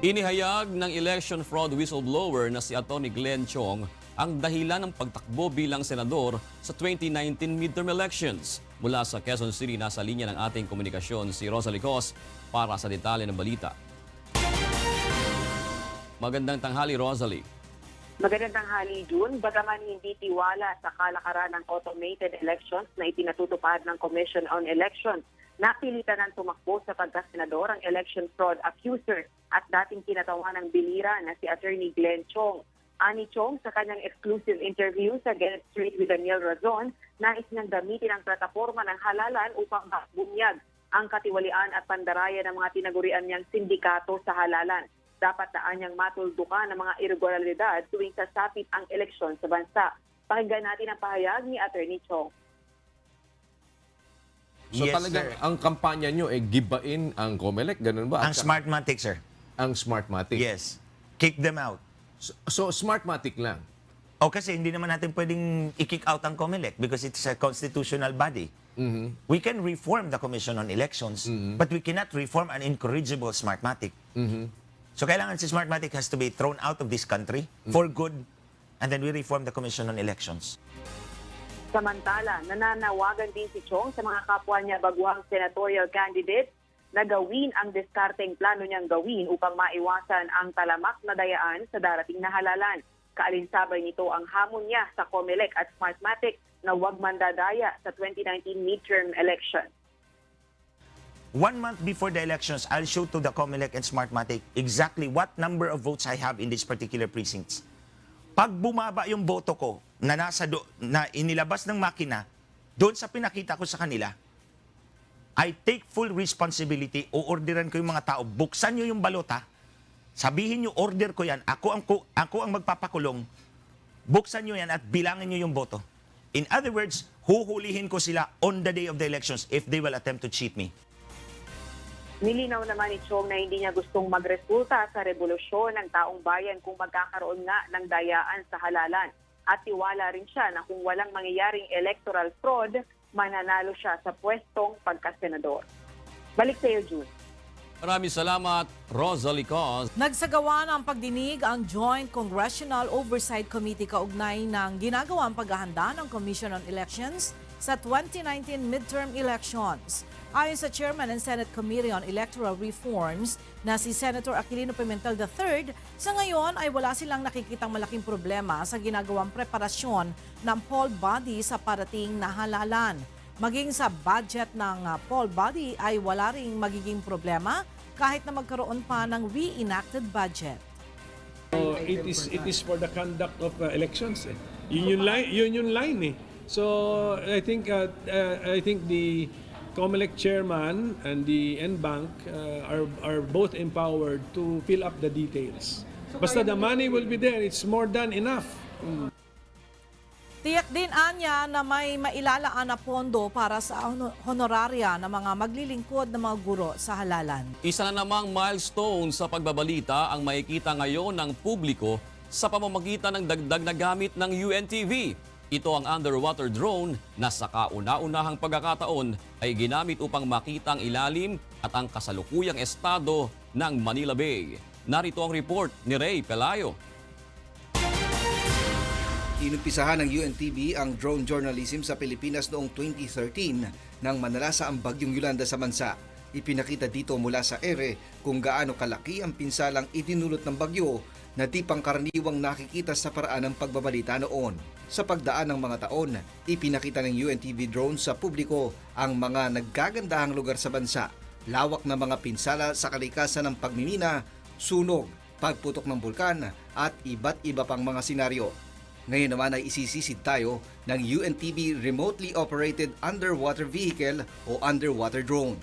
Inihayag ng election fraud whistleblower na si Atty. Glenn Chong ang dahilan ng pagtakbo bilang senador sa 2019 midterm elections. Mula sa Quezon City, nasa linya ng ating komunikasyon si Rosalie Cos para sa detalye ng balita. Magandang tanghali, Rosalie. Magandang tanghali, June. Bagaman hindi tiwala sa kalakaran ng automated elections na ipinatutupad ng Commission on Elections, napilitan ng tumakbo sa pagkasenador ang election fraud accuser at dating kinatawan ng bilira na si Atty. Glenn Chong. Ani Chong sa kanyang exclusive interview sa Get Straight with Daniel Razon, nais niyang gamitin ang plataforma ng halalan upang bunyag ang katiwalian at pandaraya ng mga tinagurian niyang sindikato sa halalan. Dapat daan niyang matuldukan ng mga irregularidad tuwing sasapit ang eleksyon sa bansa. Pakinggan natin ang pahayag ni Atty. Chong. So Yes, talagang sir. ang kampanya nyo gibain ang COMELEC, ganun ba? Ang Smartmatic, sir. Ang Smartmatic. Yes. Kick them out. So Smartmatic lang. O kasi hindi naman natin pwedeng i-kick out ang COMELEC because it's a constitutional body. We can reform the Commission on Elections, but we cannot reform an incorrigible Smartmatic. So kailangan si Smartmatic has to be thrown out of this country for good, and then we reform the Commission on Elections. Samantala, nananawagan din si Chong sa mga kapwa niya baguhang senatorial candidate na gawin ang diskarteng plano niyang gawin upang maiwasan ang talamak na dayaan sa darating na halalan. Kaalinsabay nito ang hamon niya sa COMELEC at Smartmatic na huwag mandadaya sa 2019 midterm election. 1 month before the elections, I'll show to the COMELEC and Smartmatic exactly what number of votes I have in these particular precincts. Pag bumaba yung boto ko na na inilabas ng makina doon sa pinakita ko sa kanila, I take full responsibility. Orderan ko yung mga tao, buksan nyo yung balota, sabihin nyo order ko yan, ako ang magpapakulong, buksan nyo yan at bilangin nyo yung boto. In other words, huhulihin ko sila on the day of the elections if they will attempt to cheat me. Nilinaw naman ni Chong na hindi niya gustong magresulta sa revolusyon ng taong bayan kung magkakaroon nga ng dayaan sa halalan. At tiwala rin siya na kung walang mangyayaring electoral fraud, mananalo siya sa pwestong pagkasenador. Balik sa iyo, June. Maraming salamat, Rosalie Cos. Nagsagawa ng pagdinig ang Joint Congressional Oversight Committee kaugnay ng ginagawang paghahanda ng Commission on Elections sa 2019 midterm elections. Ayon sa Chairman ng Senate Committee on Electoral Reforms na si Senator Aquilino Pimentel III, sa ngayon ay wala silang nakikitang malaking problema sa ginagawang preparasyon ng poll body sa parating na halalan. Maging sa budget ng poll body ay wala ring magiging problema kahit na magkaroon pa ng reenacted budget. So it is for the conduct of elections. Yun yung line eh. So I think the COMELEC chairman and the NBank are both empowered to fill up the details. Basta the money will be there, it's more than enough. Tiyak din anya na may mailalaan na pondo para sa honoraria ng mga maglilingkod ng mga guro sa halalan. Isa na namang milestone sa pagbabalita ang makikita ngayon ng publiko sa pamamagitan ng dagdag na gamit ng UNTV. Ito ang underwater drone na sa kauna-unahang pagkakataon ay ginamit upang makita ang ilalim at ang kasalukuyang estado ng Manila Bay. Narito ang report ni Ray Pelayo. Inumpisahan ng UNTV ang drone journalism sa Pilipinas noong 2013 nang manalasa ang bagyong Yolanda sa bansa. Ipinakita dito mula sa ere kung gaano kalaki ang pinsalang idinulot ng bagyo na di pangkaraniwang nakikita sa paraan ng pagbabalita noon. Sa pagdaan ng mga taon, ipinakita ng UNTV drone sa publiko ang mga naggagandahang lugar sa bansa, lawak na mga pinsala sa kalikasan ng pagmimina, sunog, pagputok ng bulkan at iba't iba pang mga senaryo. Ngayon naman ay isisisid tayo ng UNTV Remotely Operated Underwater Vehicle o Underwater Drone.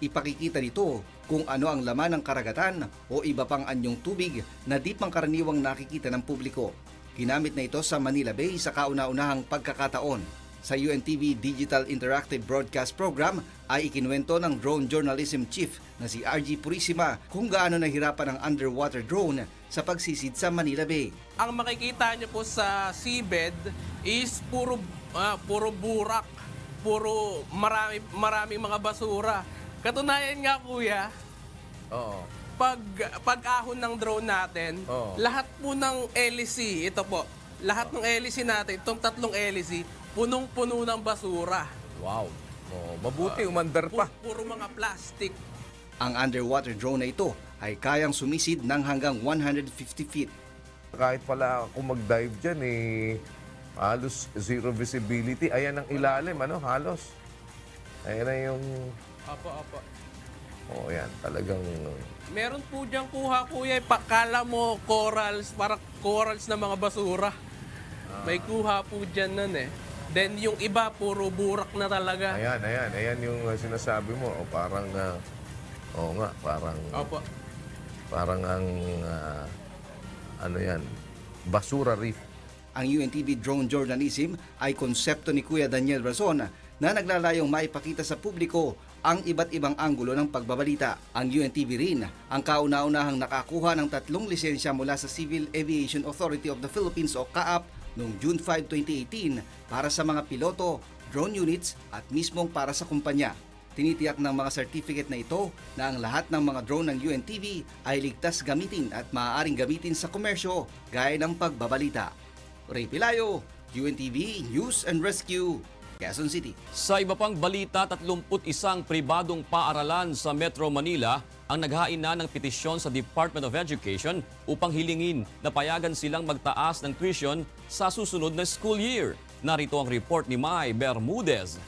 Ipakikita nito kung ano ang laman ng karagatan o iba pang anyong tubig na di pangkaraniwang nakikita ng publiko. Ginamit na ito sa Manila Bay sa kauna-unahang pagkakataon. Sa UNTV Digital Interactive Broadcast Program ay ikinuwento ng Drone Journalism Chief na si RG Purisima kung gaano nahirapan ang underwater drone sa pagsisid sa Manila Bay. Ang makikita nyo po sa seabed is puro burak, maraming mga basura. Katunayan nga kuya, pag-ahon ng drone natin, Oo. lahat po ng LEC, ito po, lahat ng LEC natin, itong 3 LEC, punong-puno ng basura. Wow. Mabuti, umandar pa. Puro mga plastic. Ang underwater drone na ito ay kayang sumisid ng hanggang 150 feet. Kahit pala kung mag-dive dyan, halos zero visibility. Ayan ang ilalim, halos. Ayan na yung... Apo. Yan, talagang... Meron po diyang kuha, kuya, pakala mo corals, para corals na mga basura. May kuha po dyan nun eh. Then yung iba, puro burak na talaga. Ayan yung sinasabi mo. Parang, parang... Opo. Parang ang, basura reef. Ang UNTV drone journalism ay konsepto ni Kuya Daniel Razon na naglalayong maipakita sa publiko ang iba't ibang anggulo ng pagbabalita. Ang UNTV rin ang kauna-unahang nakakuha ng 3 lisensya mula sa Civil Aviation Authority of the Philippines o CAAP noong June 5, 2018 para sa mga piloto, drone units at mismong para sa kumpanya. Tinitiyak ng mga certificate na ito na ang lahat ng mga drone ng UNTV ay ligtas gamitin at maaaring gamitin sa komersyo gaya ng pagbabalita. Ray Pilayo, UNTV News and Rescue, Quezon City. Sa iba pang balita, 31 pribadong paaralan sa Metro Manila ang naghain na ng petisyon sa Department of Education upang hilingin na payagan silang magtaas ng tuition sa susunod na school year. Narito ang report ni Mai Bermudez.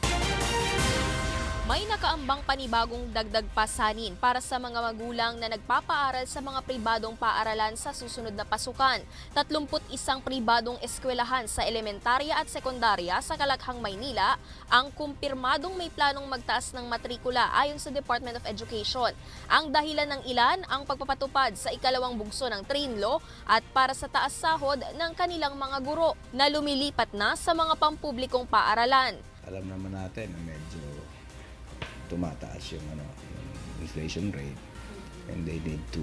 May nakaambang panibagong dagdag pasanin para sa mga magulang na nagpapaaral sa mga pribadong paaralan sa susunod na pasukan. 31 pribadong eskwelahan sa elementarya at sekundarya sa Kalakhang, Maynila ang kumpirmadong may planong magtaas ng matrikula ayon sa Department of Education. Ang dahilan ng ilan ang pagpapatupad sa ikalawang bugso ng Trinlo at para sa taas sahod ng kanilang mga guro na lumilipat na sa mga pampublikong paaralan. Alam naman natin na medyo tumataas yung inflation rate and they need to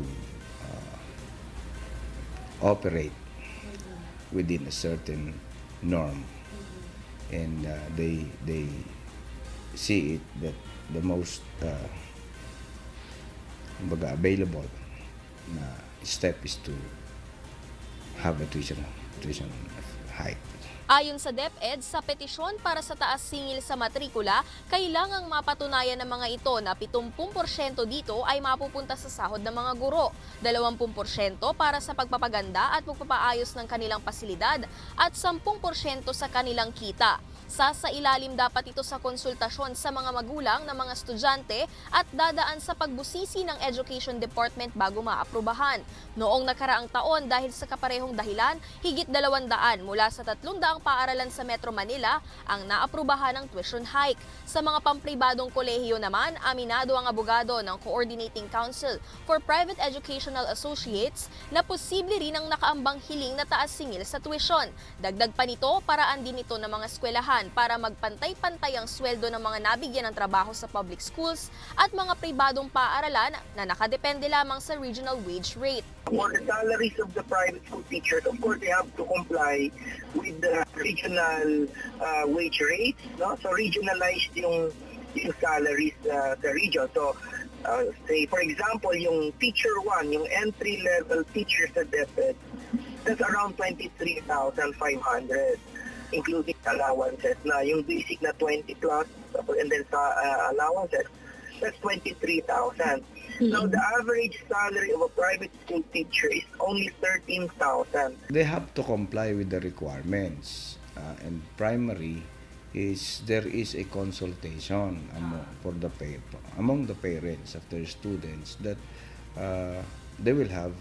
operate within a certain norm, and they see it that the most available na step is to have a tuition hike. Ayon sa DepEd, sa petisyon para sa taas singil sa matrikula, kailangang mapatunayan ng mga ito na 70% dito ay mapupunta sa sahod ng mga guro, 20% para sa pagpapaganda at pagpapaayos ng kanilang pasilidad at 10% sa kanilang kita. Sasailalim dapat ito sa konsultasyon sa mga magulang ng mga estudyante at dadaan sa pagbusisi ng Education Department bago maaprubahan. Noong nakaraang taon, dahil sa kaparehong dahilan, higit 200 mula sa 300 paaralan sa Metro Manila ang naaprubahan ng tuition hike. Sa mga pampribadong kolehiyo naman, aminado ang abogado ng Coordinating Council for Private Educational Associates na posible rin ang nakaambang hiling na taas singil sa tuition. Dagdag pa nito, paraan din ito ng mga eskwelahan para magpantay-pantay ang sweldo ng mga nabigyan ng trabaho sa public schools at mga pribadong paaralan na nakadepende lamang sa regional wage rate. For the salaries of the private school teachers, of course, they have to comply with the regional wage rates. No? So, regionalized yung salaries sa region. So, say, for example, yung teacher 1, yung entry-level teacher sa DepEd, that's around 23,500. Including allowances na yung basic na 20 plus and then sa allowances, that's 23,000. Now, the average salary of a private school teacher is only 13,000. They have to comply with the requirements, and primary is there is a consultation among the parents of their students that they will have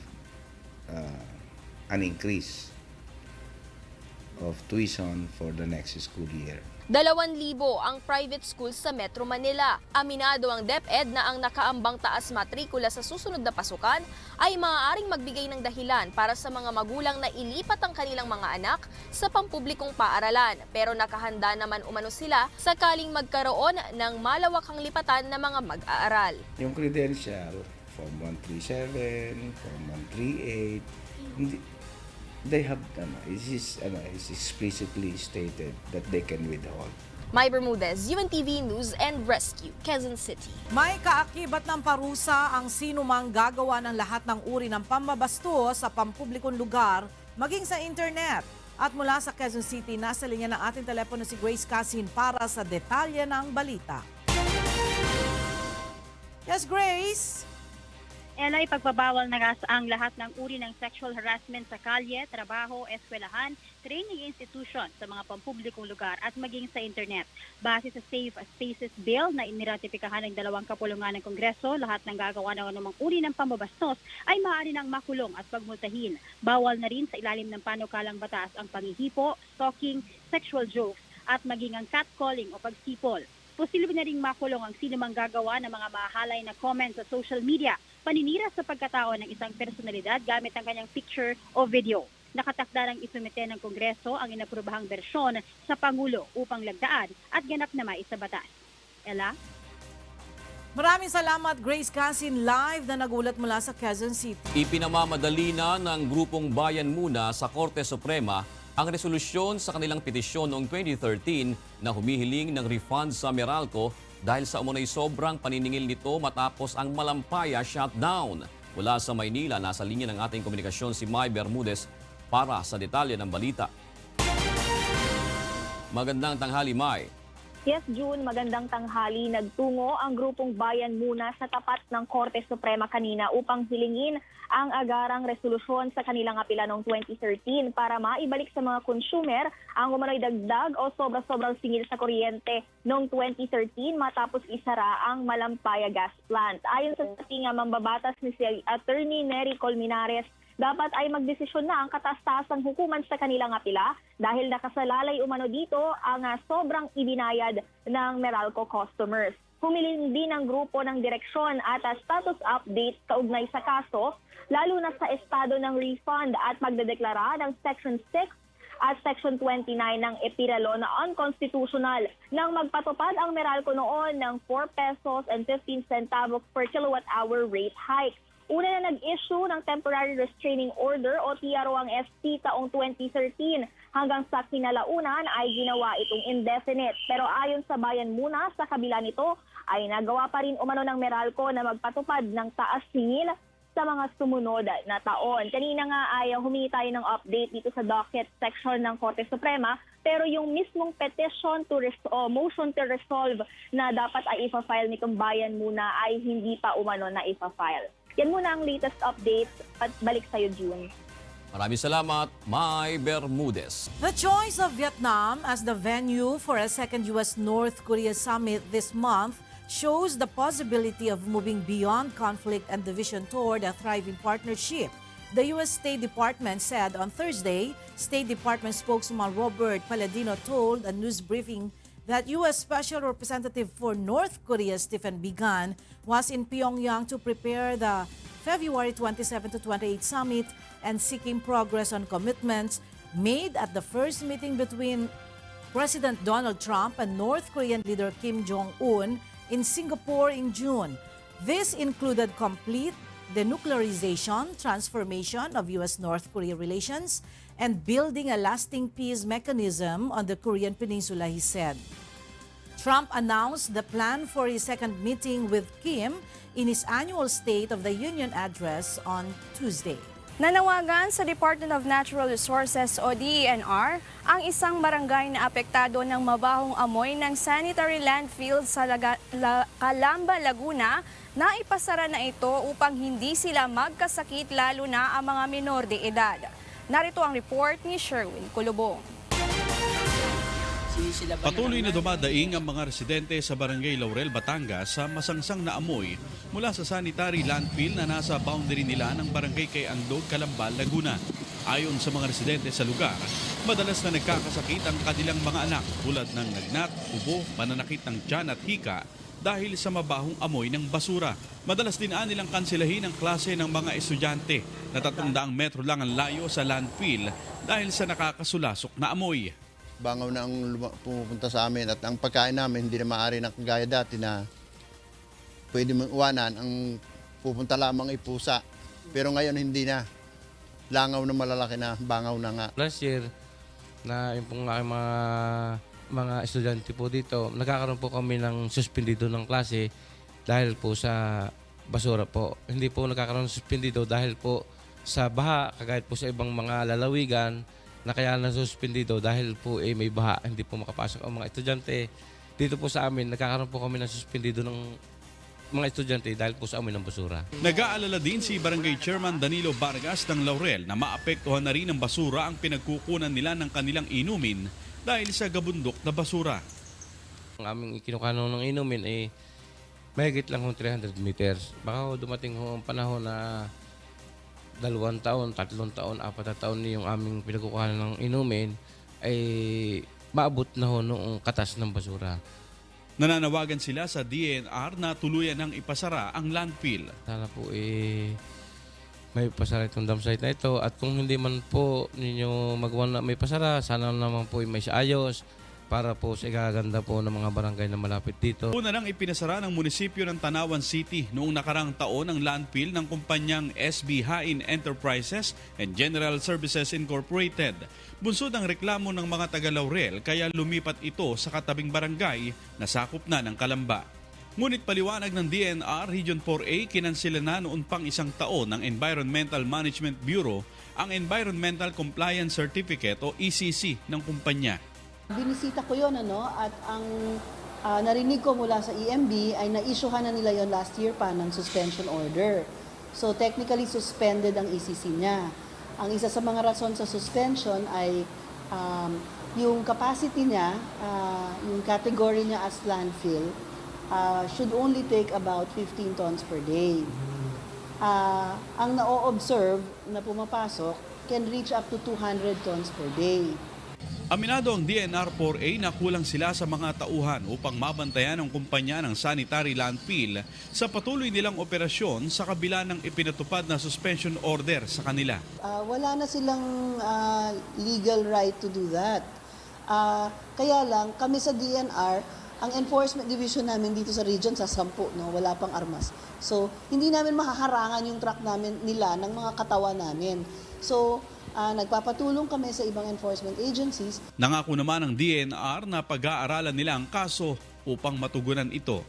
an increase of tuition for the next school year. 2,000 ang private schools sa Metro Manila. Aminado ang DepEd na ang nakaambang taas matrikula sa susunod na pasukan ay maaaring magbigay ng dahilan para sa mga magulang na ilipat ang kanilang mga anak sa pampublikong paaralan. Pero nakahanda naman umano sila sakaling magkaroon ng malawakang lipatan ng mga mag-aaral. Yung credential, Form 137, Form 138, they have, it is explicitly stated that they can withhold. May Bermudez, UNTV News and Rescue, Quezon City. May kaakibat ng parusa ang sinumang gagawa ng lahat ng uri ng pambabasto sa pampublikong lugar, maging sa internet. At mula sa Quezon City, nasa linya ng ating telepono si Grace Casin para sa detalye ng balita. Yes, Grace? Ella, ipagbabawal na ang lahat ng uri ng sexual harassment sa kalye, trabaho, eskwelahan, training institution sa mga pampublikong lugar at maging sa internet. Base sa Safe Spaces Bill na iniratipikahan ng 2 kapulungan ng Kongreso, lahat ng gagawa ng anumang uri ng pambabastos ay maaari ng makulong at pagmultahin. Bawal na rin sa ilalim ng panukalang batas ang panghihipo, stalking, sexual jokes at maging ang catcalling o pagsipol. Posible na ring makulong ang sinumang gagawa ng mga mahalay na comments sa social media, paninira sa pagkatao ng isang personalidad gamit ang kanyang picture o video. Nakatakda ng isumite ng Kongreso ang inaprobahang bersyon sa Pangulo upang lagdaan at ganap na maisa batas. Ella? Maraming salamat, Grace Casin, live na nagulat mula sa Quezon City. Ipinamamadali na ng grupong Bayan Muna sa Korte Suprema ang resolusyon sa kanilang petisyon noong 2013 na humihiling ng refund sa Meralco dahil sa umunay sobrang paniningil nito matapos ang Malampaya shutdown. Mula sa Maynila, nasa linya ng ating komunikasyon si May Bermudez para sa detalye ng balita. Magandang tanghali, May. Yes, June, magandang tanghali. Nagtungo ang grupong Bayan Muna sa tapat ng Korte Suprema kanina upang hilingin ang agarang resolusyon sa kanilang apela noong 2013 para maibalik sa mga consumer ang umano'y dagdag o sobra-sobrang singil sa kuryente noong 2013 matapos isara ang Malampaya gas plant. Ayon sa ating mambabatas ni si Attorney Nery Colmenares, dapat ay magdesisyon na ang kataas-taasang hukuman sa kanilang apela dahil nakasalalay umano dito ang sobrang ibinayad ng Meralco customers. Humiling din ang grupo ng direksyon at status update kaugnay sa kaso, lalo na sa estado ng refund at magdedeklara ng Section 6 at Section 29 ng EPIRA Law na unconstitutional nang magpatupad ang Meralco noon ng 4 pesos and 15 centavos per kilowatt hour rate hike. Una na nag-issue ng Temporary Restraining Order o TRO ang ST taong 2013 hanggang sa kinalaunan ay ginawa itong indefinite. Pero ayon sa Bayan Muna, sa kabila nito ay nagawa pa rin umano ng Meralco na magpatupad ng taas singil sa mga sumunod na taon. Kanina nga ay humingi tayo ng update dito sa docket section ng Korte Suprema, pero yung mismong petition to motion to resolve na dapat ay ipa-file nitong Bayan Muna ay hindi pa umano na ipa-file. Yan muna ang latest updates at balik sa'yo, June. Maraming salamat, May Bermudez. The choice of Vietnam as the venue for a second U.S.-North Korea summit this month shows the possibility of moving beyond conflict and division toward a thriving partnership. The U.S. State Department said on Thursday, State Department spokesman Robert Palladino told a news briefing that U.S. Special Representative for North Korea Stephen Biegun was in Pyongyang to prepare the February 27 to 28 summit and seeking progress on commitments made at the first meeting between President Donald Trump and North Korean leader Kim Jong-un in Singapore in June. This included complete denuclearization, transformation of U.S.-North Korea relations, and building a lasting peace mechanism on the Korean Peninsula, he said. Trump announced the plan for his second meeting with Kim in his annual State of the Union address on Tuesday. Nanawagan sa Department of Natural Resources o DENR ang isang barangay na apektado ng mabahong amoy ng sanitary landfill sa Calamba, Laguna na ipasara na ito upang hindi sila magkasakit lalo na ang mga minor de edad. Narito ang report ni Sherwin Kulubong. Patuloy na dumadaing ang mga residente sa Barangay Laurel, Batangas sa masangsang na amoy mula sa sanitary landfill na nasa boundary nila ng Barangay kay Andog, Calamba, Laguna. Ayon sa mga residente sa lugar, madalas na nagkakasakit ang kanilang mga anak tulad ng lagnat, ubo, pananakit ng tiyan at hika dahil sa mabahong amoy ng basura. Madalas din nilang kansilahin ang klase ng mga estudyante na 300 metro lang ang layo sa landfill dahil sa nakakasulasok na amoy. Bangaw na ang pumupunta sa amin at ang pagkain namin hindi na maaari na kagaya dati na pwede mong iwanan, ang pupunta lamang ay pusa. Pero ngayon hindi na. Langaw na malalaki na, bangaw na nga. Last year, na yung pong aking mga mga estudyante po dito, nagkakaroon po kami ng suspendido ng klase dahil po sa basura po. Hindi po nagkakaroon ng suspendido dahil po sa baha, kagaya po sa ibang mga lalawigan na kaya nasususpendido dahil po may baha, hindi po makapasok ang mga estudyante. Dito po sa amin, nagkakaroon po kami ng suspendido ng mga estudyante dahil po sa amin ng basura. Nag-aalala din si Barangay Chairman Danilo Vargas ng Laurel na maapektuhan na rin ng basura ang pinagkukunan nila ng kanilang inumin dahil sa gabundok na basura. Ang aming ikinukuha ng inumin ay mahigit lang 300 meters. Baka dumating ang panahon na 2 taon, 3 taon, 4 taon yung aming pinagkukuha ng inumin ay maabot na noong katas ng basura. Nananawagan sila sa DNR na tuluyan ng ipasara ang landfill. Sana po may pasara itong dam site na ito at kung hindi man po ninyo magawa na may pasara, sana naman po may ayos para po sa ikaganda po ng mga barangay na malapit dito. Una nang ipinasara ng munisipyo ng Tanawan City noong nakarang taon ang landfill ng kumpanyang SB Hain Enterprises and General Services Incorporated. Bunsod ang reklamo ng mga taga-Laurel kaya lumipat ito sa katabing barangay na sakop na ng Kalamba. Ngunit paliwanag ng DNR Region 4A, kinansila na noon pang 1 taon ng Environmental Management Bureau ang Environmental Compliance Certificate o ECC ng kumpanya. Binisita ko yon at ang narinig ko mula sa EMB ay na-issuehan na nila yon last year pa ng suspension order. So technically suspended ang ECC niya. Ang isa sa mga rason sa suspension ay yung capacity niya, yung category niya as landfill, should only take about 15 tons per day. Ang na-observe na pumapasok can reach up to 200 tons per day. Aminado ang DNR 4A na kulang sila sa mga tauhan upang mabantayan ang kumpanya ng sanitary landfill sa patuloy nilang operasyon sa kabila ng ipinatupad na suspension order sa kanila. Wala na silang legal right to do that. Kaya lang, kami sa DNR, ang enforcement division namin dito sa region sa 10, wala pang armas. So, hindi namin mahaharangan yung truck nila ng mga katawan namin. So, nagpapatulong kami sa ibang enforcement agencies. Nangako naman ng DNR na pag-aaralan nila ang kaso upang matugunan ito.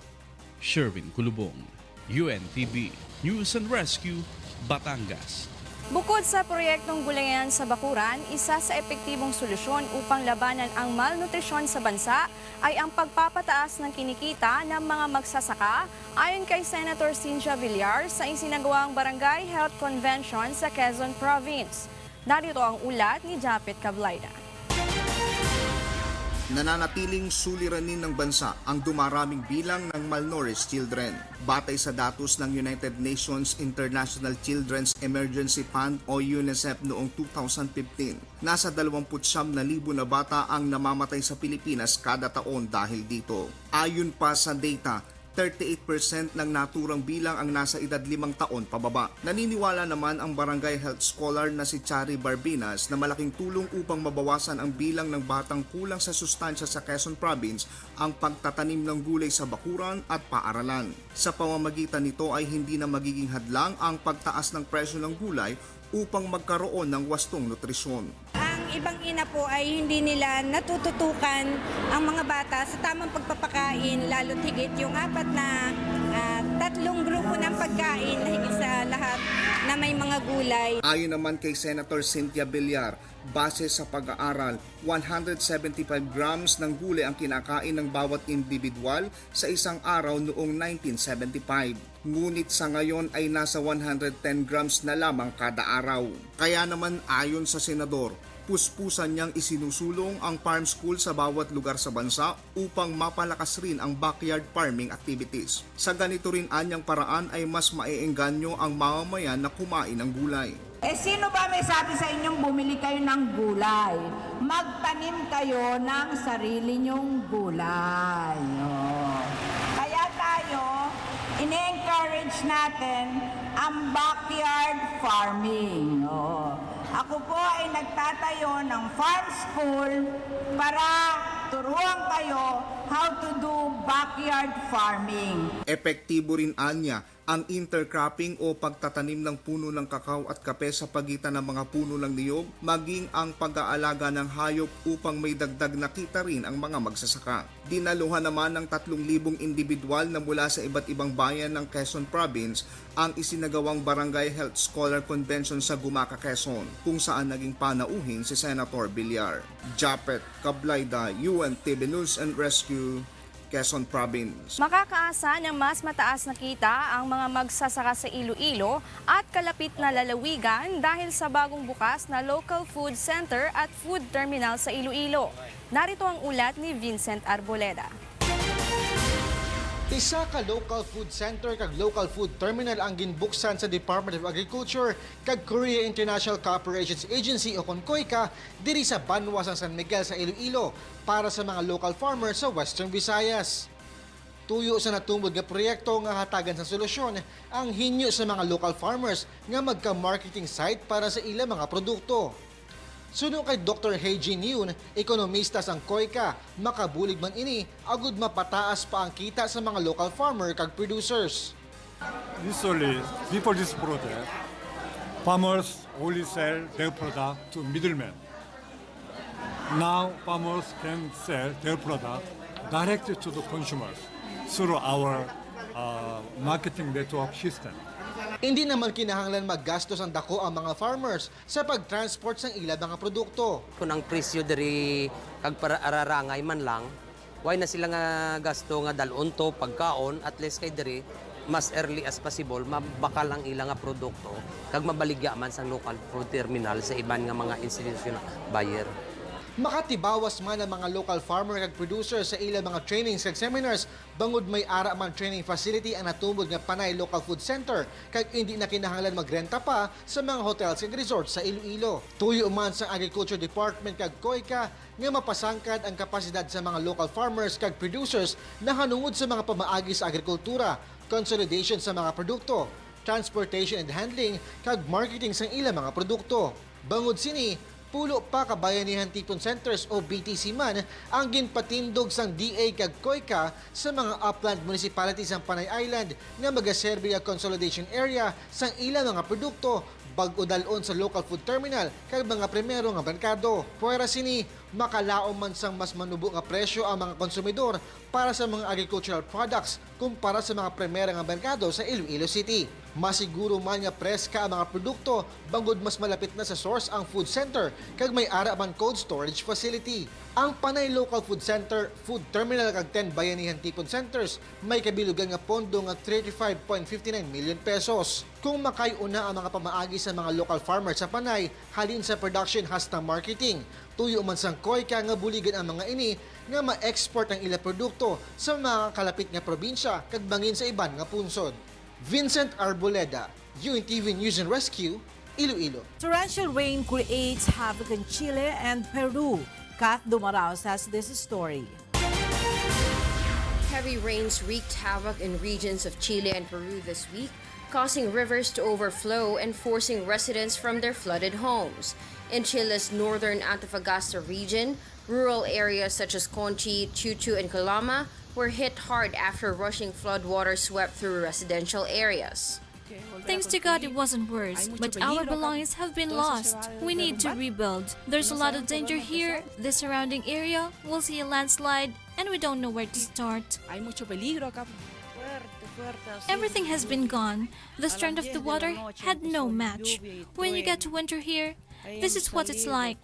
Sherwin Kulubong, UNTV, News and Rescue, Batangas. Bukod sa proyektong gulayan sa bakuran, isa sa epektibong solusyon upang labanan ang malnutrisyon sa bansa ay ang pagpapataas ng kinikita ng mga magsasaka ayon kay Senator Cynthia Villar sa isinagawang Barangay Health Convention sa Quezon Province. Narito ang ulat ni Japet Cablaida. Nananatiling suliranin ng bansa ang dumaraming bilang ng malnourished children. Batay sa datos ng United Nations International Children's Emergency Fund o UNICEF noong 2015, nasa 29,000 na bata ang namamatay sa Pilipinas kada taon dahil dito. Ayon pa sa data, 38% ng naturang bilang ang nasa edad 5 taon pababa. Naniniwala naman ang barangay health scholar na si Chari Barbinas na malaking tulong upang mabawasan ang bilang ng batang kulang sa sustansya sa Quezon Province ang pagtatanim ng gulay sa bakuran at paaralan. Sa pamamagitan nito ay hindi na magiging hadlang ang pagtaas ng presyo ng gulay upang magkaroon ng wastong nutrisyon. Ang ibang ina po ay hindi nila natututukan ang mga bata sa tamang pagpapakain, lalo't higit yung 4 na 3 grupo ng pagkain na higit sa lahat na may mga gulay. Ayon naman kay Senator Cynthia Villar, base sa pag-aaral, 175 grams ng gulay ang kinakain ng bawat individual sa isang araw noong 1975. Ngunit sa ngayon ay nasa 110 grams na lamang kada araw. Kaya naman ayon sa senador, puspusan niyang isinusulong ang farm school sa bawat lugar sa bansa upang mapalakas rin ang backyard farming activities. Sa ganito rin anyang paraan ay mas maiengganyo ang mamamayan na kumain ng gulay. Sino ba may sabi sa inyong bumili kayo ng gulay? Magtanim kayo ng sarili nyong gulay. Kaya tayo, ine-encourage natin ang backyard farming. Ako po ay nagtatayo ng farm school para turuan kayo how to do backyard farming. Epektibo rin anya Ang intercropping o pagtatanim ng puno ng kakao at kape sa pagitan ng mga puno ng niyog, maging ang pag-aalaga ng hayop upang may dagdag na kita rin ang mga magsasaka. Dinaluhan naman ng 3,000 individual na mula sa iba't ibang bayan ng Quezon Province ang isinagawang Barangay Health Scholar Convention sa Gumaca, Quezon, kung saan naging panauhin si Senator Villar. Japet Cablayda, UNTV News and Rescue, Quezon Province. Makakaasa ng mas mataas na kita ang mga magsasaka sa Iloilo at kalapit na lalawigan dahil sa bagong bukas na Local Food Center at Food Terminal sa Iloilo. Narito ang ulat ni Vincent Arboleda. Isa ka local food center kag local food terminal ang ginbuksan sa Department of Agriculture kag Korea International Cooperations Agency o KONCOICA diri sa Banwa sa San Miguel sa Iloilo para sa mga local farmers sa Western Visayas. Tuyo sa natungod nga proyekto nga hatagan sa solusyon ang hinyo sa mga local farmers nga magka-marketing site para sa ilang mga produkto. Suno kay Dr. Heijin Yoon, ekonomista sang KOICA, makabulig man ini, agud mapataas pa ang kita sa mga local farmer kag producers. Usually, before this project, farmers only sell their product to middlemen. Now, farmers can sell their product directly to the consumers through our marketing network system. Hindi naman kinahanglan maggastos ang dako ang mga farmers sa pag-transport sang ilang mga produkto. Kung ang presyo diri kag para ararangay man lang, why na sila nga gasto nga dalon to pagkaon at least kay diri mas early as possible mabakal ang ilang nga produkto kag mabaligya man sang local food terminal sa iban nga mga institutional buyer. Makatibawas man ang mga local farmer kag producer sa ilang mga trainings kag seminars bangod may ara man training facility ang natubod nga Panay Local Food Center kag hindi na kinahanglan magrenta pa sa mga hotels kag resorts sa Iloilo. Tuyo man sa Agriculture Department kag KOICA nga mapasangkad ang kapasidad sa mga local farmers kag producers na hanungod sa mga pamaagi sa agrikultura, consolidation sa mga produkto, transportation and handling kag marketing sa ilang mga produkto. Bangod sini, pulo pa ka Bayanihan Tipon Centers o BTC man ang ginpatindog sang DA kag KOICA sa mga upland municipalities ng Panay Island nga magaserbi ang consolidation area sang ilang mga produkto bag-o dalon sa local food terminal kag mga primero nga merkado. Puwera sini makalaom man sang mas manubo nga presyo ang mga konsumidor para sa mga agricultural products kumpara sa mga primera nga merkado sa Iloilo City. Masiguro man nga preska ang mga produkto bangod mas malapit na sa source ang food center kag may ara man cold storage facility. Ang Panay Local Food Center, Food Terminal kag 10 Bayanihan Tipon Centers may kabilugan nga pondo nga 35.59 million pesos. Kung makayuna ang mga pamaagi sa mga local farmers sa Panay, halin sa production hasta marketing. Tuyo man sang KOICA nga buligan ang mga ini nga ma-export ang ilang produkto sa mga kalapit nga probinsya kag bangin sa iban nga punsod. Vincent Arboleda, UNTV News and Rescue, Iloilo. Torrential rain creates havoc in Chile and Peru. Kath Dumaraos has this story. Heavy rains wreaked havoc in regions of Chile and Peru this week, causing rivers to overflow and forcing residents from their flooded homes. In Chile's northern Antofagasta region, rural areas such as Conchi, Chuchu, and Calama were hit hard after rushing floodwater swept through residential areas. Thanks to God, it wasn't worse, but our belongings have been lost. We need to rebuild. There's a lot of danger here. The surrounding area will see a landslide, and we don't know where to start. Everything has been gone. The strength of the water had no match. When you get to winter here, this is what it's like.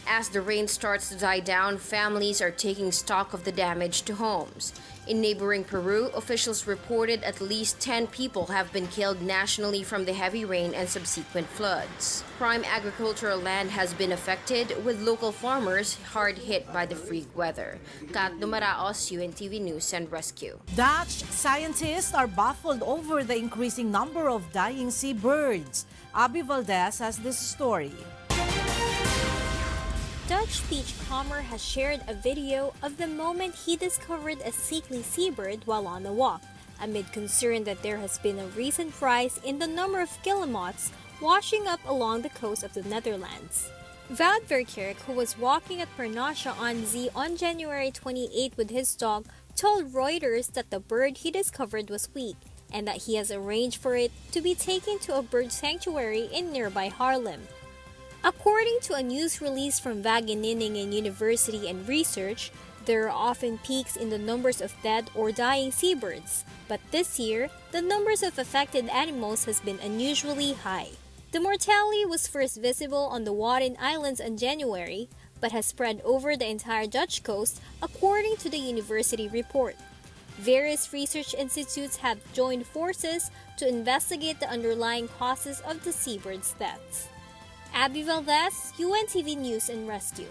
As the rain starts to die down, families are taking stock of the damage to homes. In neighboring Peru, officials reported at least 10 people have been killed nationally from the heavy rain and subsequent floods. Prime agricultural land has been affected, with local farmers hard hit by the freak weather. Kat Dumaraos, UNTV News and Rescue. Dutch scientists are baffled over the increasing number of dying seabirds. Abby Valdez has this story. Dutch beachcomber has shared a video of the moment he discovered a sickly seabird while on a walk, amid concern that there has been a recent rise in the number of guillemots washing up along the coast of the Netherlands. Wout Verkerk, who was walking at Pernassia on Zee on January 28 with his dog, told Reuters that the bird he discovered was weak and that he has arranged for it to be taken to a bird sanctuary in nearby Harlem. According to a news release from Wageningen University and Research, there are often peaks in the numbers of dead or dying seabirds, but this year, the numbers of affected animals has been unusually high. The mortality was first visible on the Wadden Islands in January, but has spread over the entire Dutch coast, according to the university report. Various research institutes have joined forces to investigate the underlying causes of the seabird's deaths. Abby Valdez, UNTV News and Rescue.